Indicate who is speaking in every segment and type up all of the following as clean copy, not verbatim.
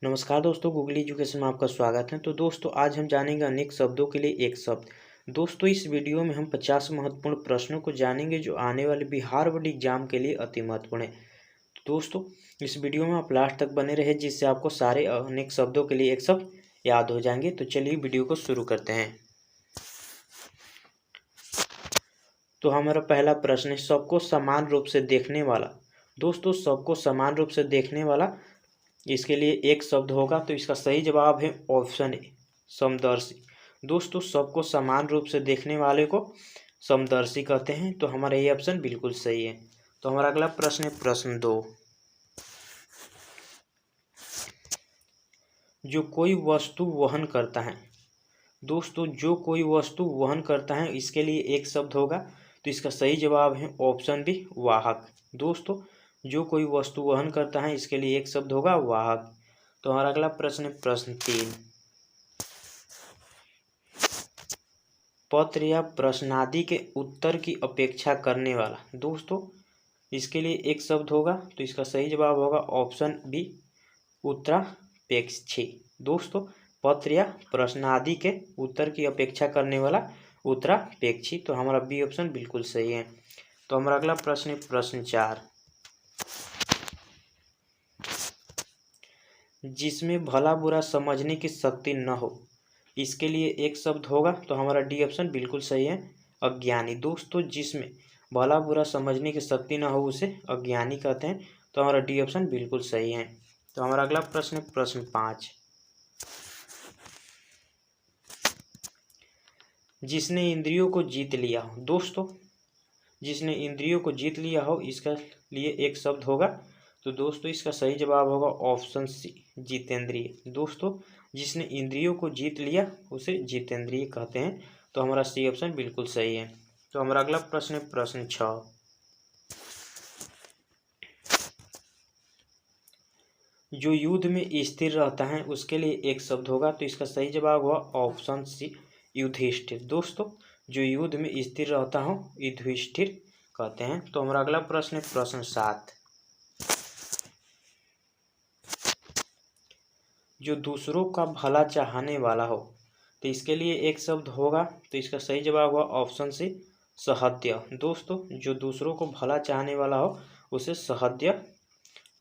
Speaker 1: नमस्कार दोस्तों, Google education में आपका स्वागत है। तो दोस्तों आज हम जानेंगे अनेक शब्दों के लिए एक शब्द। दोस्तों इस वीडियो में हम 50 महत्वपूर्ण प्रश्नों को जानेंगे जो आने वाले बिहार बोर्ड एग्जाम के लिए अति महत्वपूर्ण है। तो दोस्तों इस वीडियो में आप लास्ट तक बने रहे जिससे आपको सारे अनेक शब्दों के लिए एक शब्द याद हो जाएंगे। तो चलिए वीडियो को शुरू करते हैं। तो हमारा पहला प्रश्न है, सबको समान रूप से देखने वाला। दोस्तों सबको समान रूप से देखने वाला, इसके लिए एक शब्द होगा। तो इसका सही जवाब है ऑप्शन ए, समदर्शी। दोस्तों सबको समान रूप से देखने वाले को समदर्शी कहते हैं। तो हमारा ये ऑप्शन बिल्कुल सही है। तो हमारा अगला प्रश्न है प्रश्न 2, जो कोई वस्तु वहन करता है। दोस्तों जो कोई वस्तु वहन करता है, इसके लिए एक शब्द होगा। तो इसका सही जवाब है ऑप्शन बी, वाहक। दोस्तों जो कोई वस्तु वहन करता है, इसके लिए एक शब्द होगा वाहक। तो हमारा अगला प्रश्न है प्रश्न 3, पत्र या प्रश्नादि के उत्तर की अपेक्षा करने वाला। दोस्तों इसके लिए एक शब्द होगा। तो इसका सही जवाब होगा ऑप्शन बी, उत्तरापेक्षी। दोस्तों पत्र या प्रश्नादि के उत्तर की अपेक्षा करने वाला उत्तरापेक्षी। तो हमारा बी ऑप्शन बिल्कुल सही है। तो हमारा अगला प्रश्न है प्रश्न 4, जिसमें भला बुरा समझने की शक्ति न हो, इसके लिए एक शब्द होगा। तो हमारा डी ऑप्शन बिल्कुल सही है, अज्ञानी। दोस्तों जिसमें भला बुरा समझने की शक्ति न हो उसे अज्ञानी कहते हैं। तो हमारा डी ऑप्शन बिल्कुल सही है। तो हमारा अगला प्रश्न है प्रश्न 5, जिसने इंद्रियों को जीत लिया हो। दोस्तों जिसने इंद्रियों को जीत लिया हो, इसका लिए एक शब्द होगा। तो दोस्तों इसका सही जवाब होगा ऑप्शन सी, जितेंद्रिय। दोस्तों जिसने इंद्रियों को जीत लिया उसे जितेंद्रिय कहते हैं। तो हमारा सी ऑप्शन बिल्कुल सही है। तो हमारा अगला प्रश्न है प्रश्न 6, जो युद्ध में स्थिर रहता है उसके लिए एक शब्द होगा। तो इसका सही जवाब हुआ ऑप्शन सी, युधिष्ठिर। दोस्तों जो युद्ध में स्थिर रहता हो युधिष्ठिर कहते हैं। तो हमारा अगला प्रश्न है प्रश्न 7, जो दूसरों का भला चाहने वाला हो। तो इसके लिए एक शब्द होगा। तो इसका सही जवाब हुआ ऑप्शन सी, सहृदय। दोस्तों जो दूसरों को भला चाहने वाला हो उसे सहृदय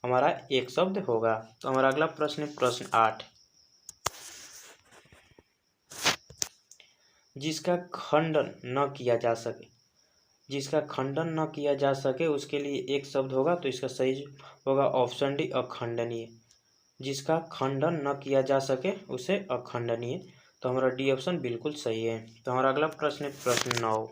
Speaker 1: हमारा एक शब्द होगा। तो हमारा अगला प्रश्न है प्रश्न 8, जिसका खंडन न किया जा सके। जिसका खंडन न किया जा सके उसके लिए एक शब्द होगा। तो इसका सही होगा ऑप्शन डी, अखंडनीय। जिसका खंडन न किया जा सके उसे अखंडनीय। तो हमारा डी ऑप्शन बिल्कुल सही है। तो हमारा अगला प्रश्न है प्रश्न 9,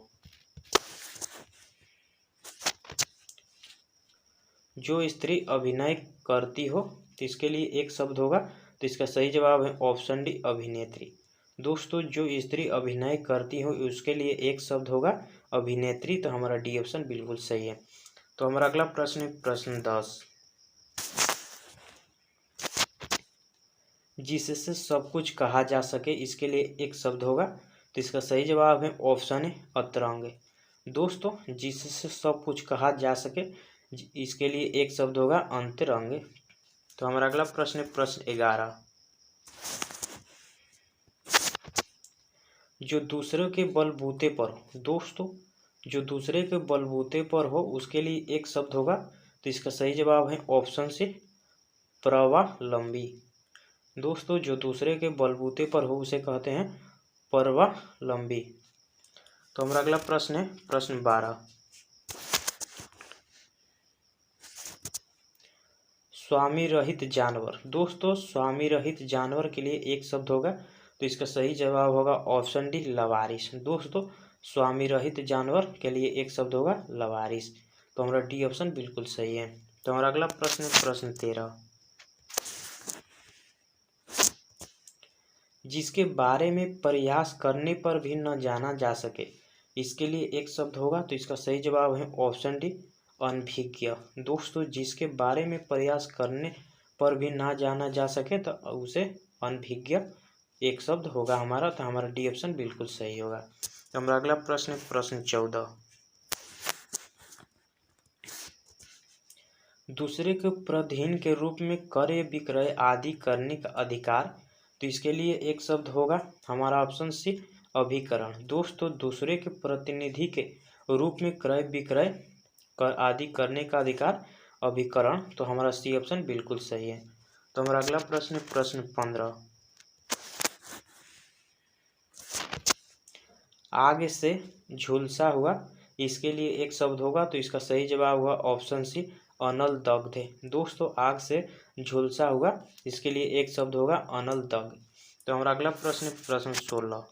Speaker 1: जो स्त्री अभिनय करती हो। तो इसके लिए एक शब्द होगा। तो इसका सही जवाब है ऑप्शन डी, अभिनेत्री। दोस्तों जो स्त्री अभिनय करती हो उसके लिए एक शब्द होगा अभिनेत्री। तो हमारा डी ऑप्शन बिल्कुल सही है। तो हमारा अगला प्रश्न है प्रश्न 10, जिससे सब कुछ कहा जा सके, इसके लिए एक शब्द होगा। तो इसका सही जवाब है ऑप्शन है, अतरंग। दोस्तों जिससे सब कुछ कहा जा सके, इसके लिए एक शब्द होगा अंतरंग। तो हमारा अगला प्रश्न है प्रश्न 11, जो दूसरे के बलबूते पर हो। दोस्तों जो दूसरे के बलबूते पर हो उसके लिए एक शब्द होगा। तो इसका सही जवाब है ऑप्शन सी, परवालंबी। दोस्तों जो दूसरे के बलबूते पर हो उसे कहते हैं परवालंबी। तो हमारा अगला प्रश्न है प्रश्न 12, स्वामी रहित जानवर। दोस्तों स्वामी रहित जानवर के लिए एक शब्द होगा। तो इसका सही जवाब होगा ऑप्शन डी, लवारिस। दोस्तों स्वामी रहित जानवर के लिए एक शब्द होगा लवारिस। तो हमारा डी ऑप्शन बिल्कुल सही है। तो हमारा अगला प्रश्न है प्रश्न 13, जिसके बारे में प्रयास करने पर भी न जाना जा सके, इसके लिए एक शब्द होगा। तो इसका सही जवाब है ऑप्शन डी, अनभिज्ञ। दोस्तों जिसके बारे में प्रयास करने पर भी ना जाना जा सके तो उसे अनभिज्ञ एक शब्द होगा हमारा। तो हमारा डी ऑप्शन बिल्कुल सही होगा। तो हमारा अगला प्रश्न है प्रश्न 14, दूसरे के प्राधीन के रूप में क्रय विक्रय आदि करने का अधिकार, तो इसके लिए एक शब्द होगा हमारा ऑप्शन सी अभिकरण। दोस्तों दूसरे के प्रतिनिधि के रूप में क्रय विक्रय आदि करने का अधिकार अभिकरण, तो हमारा सी ऑप्शन बिल्कुल सही है। तो हमारा अगला प्रश्न प्रश्न 15, आगे से झुलसा हुआ, इसके लिए एक शब्द होगा, तो इसका सही जवाब होगा ऑप्शन सी अनल दग्ध। दोस्तों आग से झुलसा हुआ, इसके लिए एक शब्द होगा अनल दग्ध। तो हमारा अगला प्रश्न प्रश्न 16,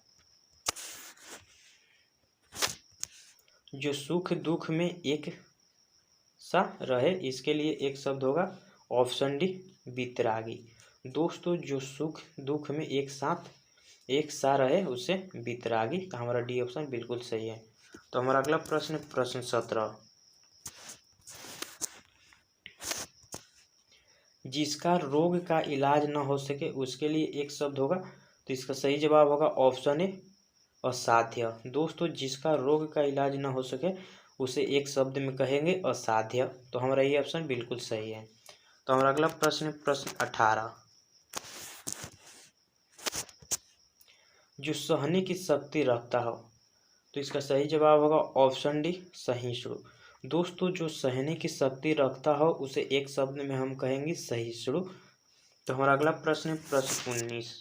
Speaker 1: जो सुख दुख में एक सा रहे, इसके लिए एक शब्द होगा ऑप्शन डी वितरागी। दोस्तों जो सुख दुख में एक सा रहे उसे वितरागी, तो हमारा डी ऑप्शन बिल्कुल सही है। तो हमारा अगला प्रश्न प्रश्न 17, जिसका रोग का इलाज न हो सके उसके लिए एक शब्द होगा, तो इसका सही जवाब होगा ऑप्शन ए असाध्य। दोस्तों जिसका रोग का इलाज न हो सके उसे एक शब्द में कहेंगे असाध्य, तो हमारा ये ऑप्शन बिल्कुल सही है। तो हमारा अगला प्रश्न प्रश्न 18, जो सहने की शक्ति रखता हो, तो इसका सही जवाब होगा ऑप्शन डी सहिष्णु। दोस्तों जो सहने की शक्ति रखता हो उसे एक शब्द में हम कहेंगे सहिष्णु। तो हमारा अगला प्रश्न प्रश्न 19,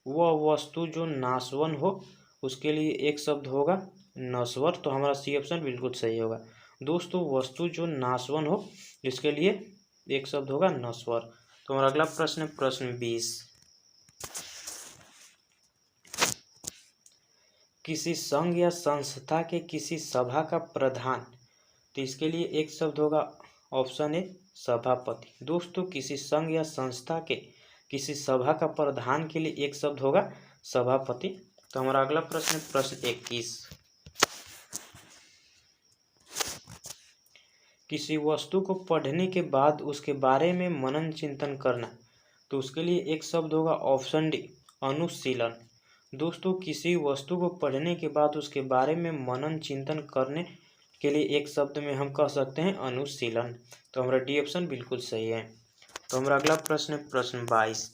Speaker 1: वह वस्तु जो नाशवन हो उसके लिए एक शब्द होगा नश्वर, तो हमारा सी ऑप्शन बिल्कुल सही होगा। दोस्तों वस्तु जो नाशवन हो इसके लिए एक शब्द होगा नश्वर। तो हमारा अगला प्रश्न प्रश्न 20, किसी संघ या संस्था के किसी सभा का प्रधान, तो इसके लिए एक शब्द होगा ऑप्शन ए सभापति। दोस्तों किसी संघ या संस्था के किसी सभा का प्रधान के लिए एक शब्द होगा सभापति। तो हमारा अगला प्रश्न प्रश्न 21, किसी वस्तु को पढ़ने के बाद उसके बारे में मनन चिंतन करना, तो उसके लिए एक शब्द होगा ऑप्शन डी अनुशीलन। दोस्तों किसी वस्तु को पढ़ने के बाद उसके बारे में मनन चिंतन करने के लिए एक शब्द में हम कह सकते हैं अनुशीलन, तो हमारा डी ऑप्शन बिल्कुल सही है। तो हमारा अगला प्रश्न प्रश्न 22,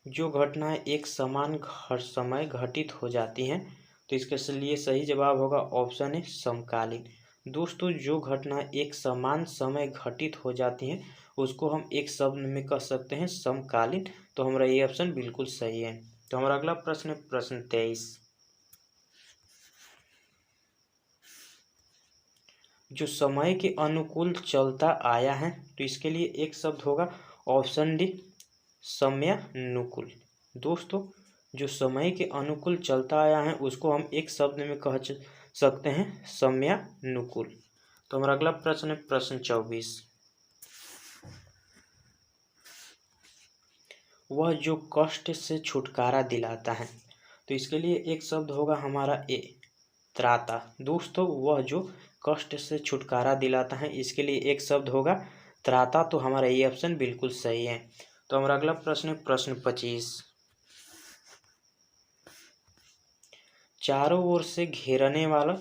Speaker 1: जो घटनाएं एक समान समय घटित हो जाती हैं, तो इसके लिए सही जवाब होगा ऑप्शन ए समकालीन। दोस्तों जो घटनाएं एक समान समय घटित हो जाती हैं उसको हम एक शब्द में कह सकते हैं समकालीन, तो हमारा ये ऑप्शन बिल्कुल सही है। तो हमारा अगला प्रश्न प्रश्न 23, जो समय के अनुकूल चलता आया है, तो इसके लिए एक शब्द होगा ऑप्शन डी समयानुकूल। दोस्तों जो समय के अनुकूल चलता आया है उसको हम एक शब्द में कह सकते हैं समयानुकूल। तो हमारा अगला प्रश्न प्रश्न 24, वह जो कष्ट से छुटकारा दिलाता है, तो इसके लिए एक शब्द होगा हमारा ए त्राता। दोस्तों वह जो कष्ट से छुटकारा दिलाता है इसके लिए एक शब्द होगा त्राता, तो हमारा ये ऑप्शन बिल्कुल सही है। तो हमारा अगला प्रश्न प्रश्न 25, चारों ओर से घेरने वाला।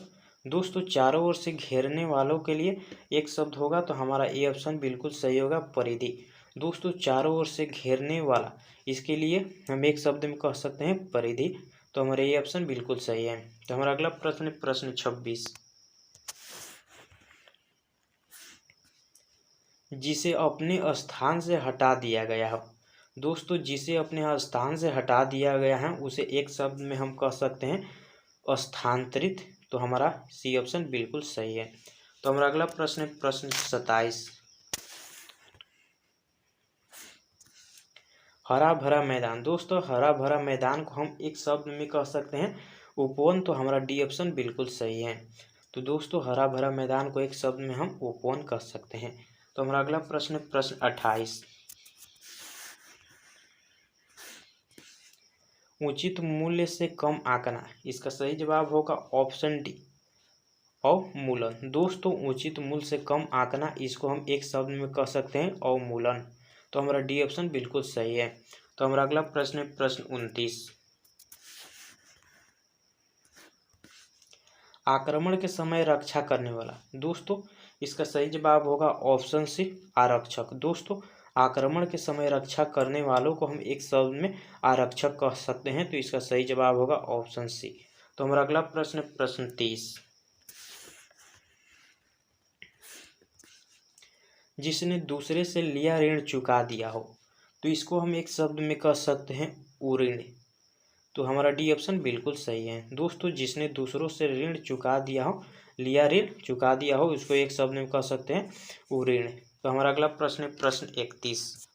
Speaker 1: दोस्तों चारों ओर से घेरने वालों के लिए एक शब्द होगा, तो हमारा ये ऑप्शन बिल्कुल सही होगा परिधि। दोस्तों चारों ओर से घेरने वाला, इसके लिए हम एक शब्द में कह सकते हैं परिधि, तो हमारा ये ऑप्शन बिल्कुल सही है। तो हमारा अगला प्रश्न प्रश्न 26, जिसे अपने स्थान से हटा दिया गया हो। दोस्तों जिसे अपने स्थान से हटा दिया गया है उसे एक शब्द में हम कह सकते हैं स्थानांतरित, तो हमारा सी ऑप्शन बिल्कुल सही है। तो हमारा अगला प्रश्न प्रश्न 27, हरा भरा मैदान। दोस्तों हरा भरा मैदान को हम एक शब्द में कह सकते हैं उपवन, तो हमारा डी ऑप्शन बिल्कुल सही है। तो दोस्तों हरा भरा मैदान को एक शब्द में हम उपवन कह सकते हैं। तो हमारा अगला प्रश्न प्रश्न 28, उचित मूल्य से कम आंकना, इसका सही जवाब होगा ऑप्शन डी अवमूलन। दोस्तों उचित मूल्य से कम आंकना, इसको हम एक शब्द में कह सकते हैं अवमूलन, तो हमारा डी ऑप्शन बिल्कुल सही है। तो हमारा अगला प्रश्न प्रश्न 29, आक्रमण के समय रक्षा करने वाला। दोस्तों इसका सही जवाब होगा ऑप्शन सी आरक्षक। दोस्तों आक्रमण के समय रक्षा करने वालों को हम एक शब्द में आरक्षक कह सकते हैं, तो इसका सही जवाब होगा ऑप्शन सी। तो हमारा अगला प्रश्न, प्रश्न 30, जिसने दूसरे से लिया ऋण चुका दिया हो, तो इसको हम एक शब्द में कह सकते हैं उऋण। तो हमारा डी ऑप्शन बिल्कुल सही है। दोस्तों जिसने दूसरों से ऋण चुका दिया हो, लिया ऋण चुका दिया हो, इसको एक शब्द में कह सकते हैं उऋण। तो हमारा अगला प्रश्न है प्रश्न 31,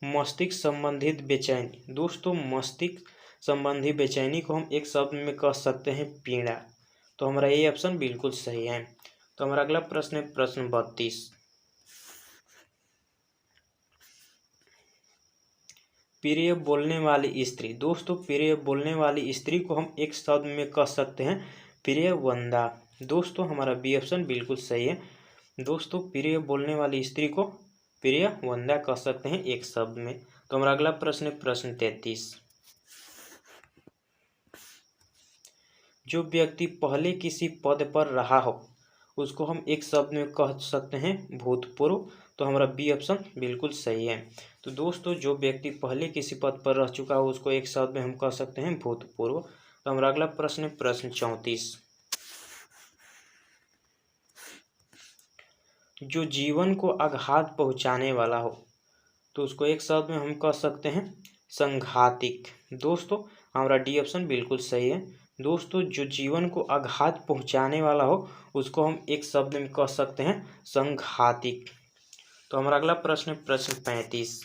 Speaker 1: मस्तिष्क संबंधित बेचैनी। दोस्तों मस्तिष्क संबंधी बेचैनी को हम एक शब्द में कह सकते हैं पीड़ा। तो हमारा ये ऑप्शन बिल्कुल सही है। तो हमारा अगला प्रश्न है प्रश्न 32, प्रिय बोलने वाली स्त्री। दोस्तों प्रिय बोलने वाली स्त्री को हम एक शब्द में कह सकते हैं प्रियवंदा। दोस्तों हमारा बी ऑप्शन बिल्कुल सही है। दोस्तों प्रिय बोलने वाली स्त्री को प्रियवंदा कह सकते हैं एक शब्द में। तो हमारा अगला प्रश्न है प्रश्न 33, जो व्यक्ति पहले किसी पद पर रहा हो उसको हम एक शब्द में कह सकते हैं भूतपूर्व। तो हमारा बी ऑप्शन बिल्कुल सही है। तो दोस्तों जो व्यक्ति पहले किसी पद पर रह चुका हो उसको एक शब्द में हम कह सकते हैं भूतपूर्व। तो हमारा अगला प्रश्न है प्रश्न 34, जो जीवन को आघात पहुंचाने वाला हो, तो उसको एक शब्द में हम कह सकते हैं संघातिक। दोस्तों हमारा डी ऑप्शन बिल्कुल सही है। दोस्तों जो जीवन को आघात पहुंचाने वाला हो उसको हम एक शब्द में कह सकते हैं संघातिक। तो हमारा अगला प्रश्न है प्रश्न 35,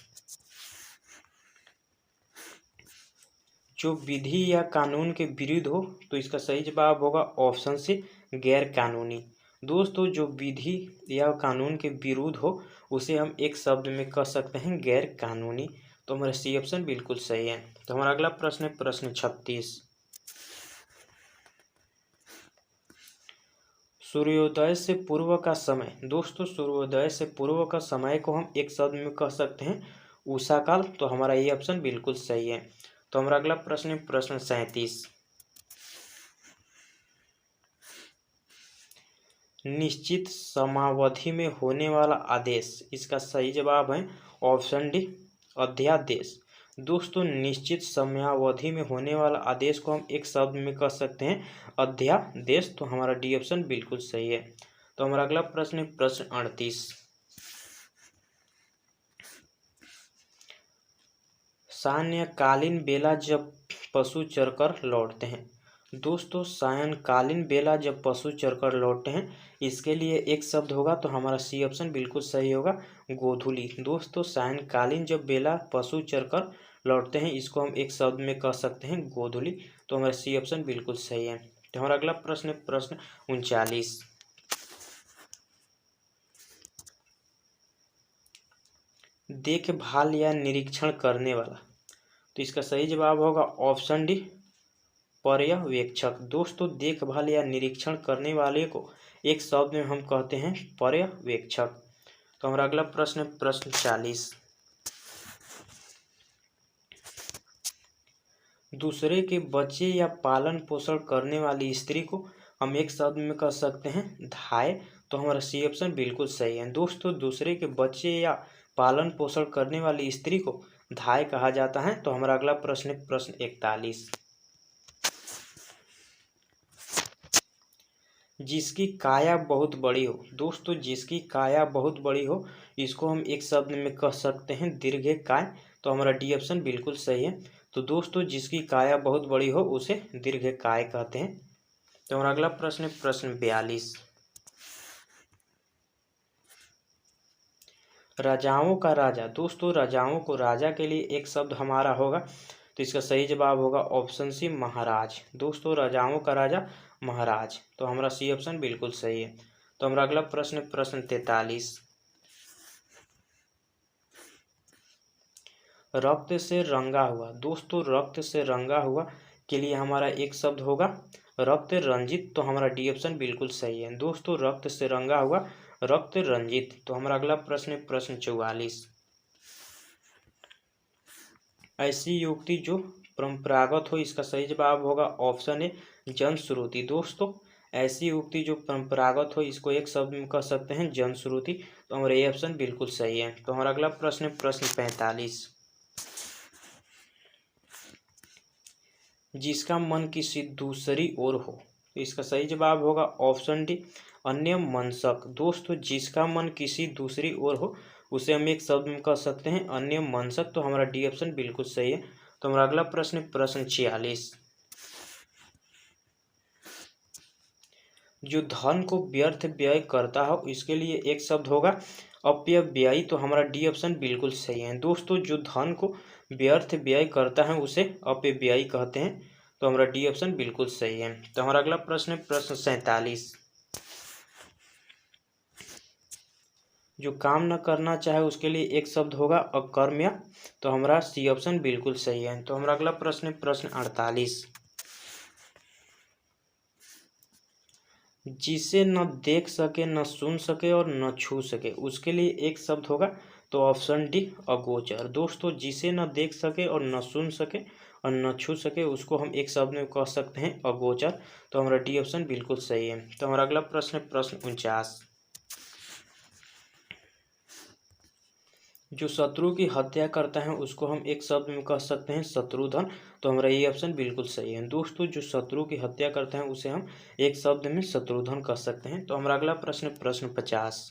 Speaker 1: जो विधि या कानून के विरुद्ध हो, तो इसका सही जवाब होगा ऑप्शन सी गैर कानूनी। दोस्तों जो विधि या कानून के विरुद्ध हो उसे हम एक शब्द में कह सकते हैं गैर कानूनी। तो हमारा सी ऑप्शन बिल्कुल सही है। तो हमारा अगला प्रश्न है प्रश्न 36, सूर्योदय से पूर्व का समय। दोस्तों सूर्योदय से पूर्व का समय को हम एक शब्द में कह सकते हैं उषा काल। तो हमारा ये ऑप्शन बिल्कुल सही है। तो हमारा अगला प्रश्न है प्रश्न 37, निश्चित समावधि में होने वाला आदेश। इसका सही जवाब है ऑप्शन डी अध्यादेश। दोस्तों निश्चित समयावधि में होने वाला आदेश को हम एक शब्द में कह सकते हैं अध्यादेश। तो हमारा डी ऑप्शन बिल्कुल सही है। तो हमारा अगला प्रश्न है प्रश्न 38, सायंकालीन बेला जब पशु चरकर लौटते हैं। दोस्तों सायंकालीन बेला जब पशु चरकर लौटते हैं, इसके लिए एक शब्द होगा। तो हमारा सी ऑप्शन बिल्कुल सही होगा गोधूली। दोस्तों सायंकालीन जब बेला पशु चरकर लौटते हैं इसको हम एक शब्द में कह सकते हैं गोधूली। तो हमारा सी ऑप्शन बिल्कुल सही है। तो हमारा अगला प्रश्न है प्रश्न 39, देखभाल या निरीक्षण करने वाला। तो इसका सही जवाब होगा ऑप्शन डी पर्यवेक्षक। दोस्तों देखभाल या निरीक्षण करने वाले को एक शब्द में हम कहते हैं पर्यवेक्षक। तो हमारा अगला प्रश्न है प्रश्न 40, दूसरे के बच्चे या पालन पोषण करने वाली स्त्री को हम एक शब्द में कह सकते हैं धाय। तो हमारा सी ऑप्शन बिल्कुल सही है। दोस्तों दूसरे के बच्चे या पालन पोषण करने वाली स्त्री को धाय कहा जाता है। तो हमारा अगला प्रश्न है प्रश्न 41, जिसकी काया बहुत बड़ी हो। दोस्तों जिसकी काया बहुत बड़ी हो इसको हम एक शब्द में कह सकते हैं दीर्घकाय। तो हमारा डी ऑप्शन बिल्कुल सही है। तो दोस्तों जिसकी काया बहुत बड़ी हो उसे दीर्घकाय कहते हैं। तो हमारा अगला प्रश्न है प्रश्न 42, राजाओं का राजा। दोस्तों राजाओं को राजा के लिए एक शब्द हमारा होगा। तो इसका सही जवाब होगा ऑप्शन सी महाराज। दोस्तों राजाओं का राजा महाराज। तो हमारा सी ऑप्शन बिल्कुल सही है। तो हमारा अगला प्रश्न है प्रश्न 43, रक्त से रंगा हुआ। दोस्तों रक्त से रंगा हुआ के लिए हमारा एक शब्द होगा रक्त रंजित। तो हमारा डी ऑप्शन बिल्कुल सही है। दोस्तों रक्त से रंगा हुआ रक्त रंजित। तो हमारा अगला प्रश्न है प्रश्न 44, ऐसी युक्ति जो परंपरागत हो, इसका सही जवाब होगा ऑप्शन ए जनश्रुति। दोस्तों ऐसी उक्ति जो परंपरागत हो इसको एक शब्द में कह सकते हैं जनश्रुति। तो हमारा ये ऑप्शन बिल्कुल सही है। तो हमारा अगला प्रश्न है प्रश्न 45। जिसका मन किसी दूसरी ओर हो, तो इसका सही जवाब होगा ऑप्शन डी अन्य मनसक। दोस्तों जिसका मन किसी दूसरी ओर हो उसे हम एक शब्द में कह सकते हैं अन्य मनसक। तो हमारा डी ऑप्शन बिल्कुल सही है। तो हमारा अगला प्रश्न है प्रश्न 46। जो धन को व्यर्थ व्यय करता हो इसके लिए एक शब्द होगा अपव्ययी। तो हमारा डी ऑप्शन बिल्कुल सही है। दोस्तों जो धन को व्यर्थ व्यय करता है उसे अपव्ययी कहते हैं। तो हमारा डी ऑप्शन बिल्कुल सही है। तो हमारा अगला प्रश्न है प्रश्न 47। जो काम न करना चाहे उसके लिए एक शब्द होगा अकर्म्य। तो हमारा सी ऑप्शन बिल्कुल सही है। तो हमारा अगला प्रश्न है प्रश्न 48। जिसे न देख सके न सुन सके और न छू सके उसके लिए एक शब्द होगा। तो ऑप्शन डी अगोचर। दोस्तों जिसे न देख सके और न सुन सके और न छू सके उसको हम एक शब्द में कह सकते हैं अगोचर। तो हमारा डी ऑप्शन बिल्कुल सही है। तो हमारा अगला प्रश्न है प्रश्न 49। जो शत्रु की हत्या करता है उसको हम एक शब्द में कह सकते हैं शत्रुधन। तो हमारा ये ऑप्शन बिल्कुल सही है। दोस्तों जो शत्रु की हत्या करते हैं उसे हम एक शब्द में शत्रुधन कह सकते हैं। तो हमारा अगला प्रश्न है प्रश्न 50।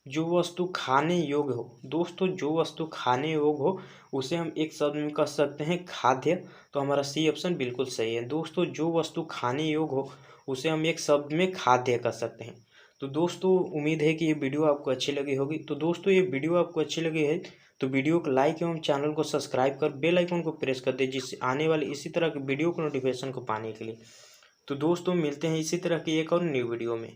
Speaker 1: जो वस्तु खाने योग्य हो, दोस्तों जो वस्तु खाने योग्य हो उसे हम एक शब्द में कह सकते हैं खाद्य। तो हमारा सी ऑप्शन बिल्कुल सही है। दोस्तों जो वस्तु खाने योग्य हो उसे हम एक शब्द में खाद्य कह सकते हैं। तो दोस्तों उम्मीद है कि ये वीडियो आपको अच्छी लगी होगी। तो दोस्तों ये वीडियो आपको अच्छी लगी है तो वीडियो को लाइक एवं चैनल को सब्सक्राइब कर बेल आइकन को प्रेस कर दे, जिससे आने वाले इसी तरह के वीडियो को नोटिफिकेशन को पाने के लिए। तो दोस्तों मिलते हैं इसी तरह की एक और न्यू वीडियो में।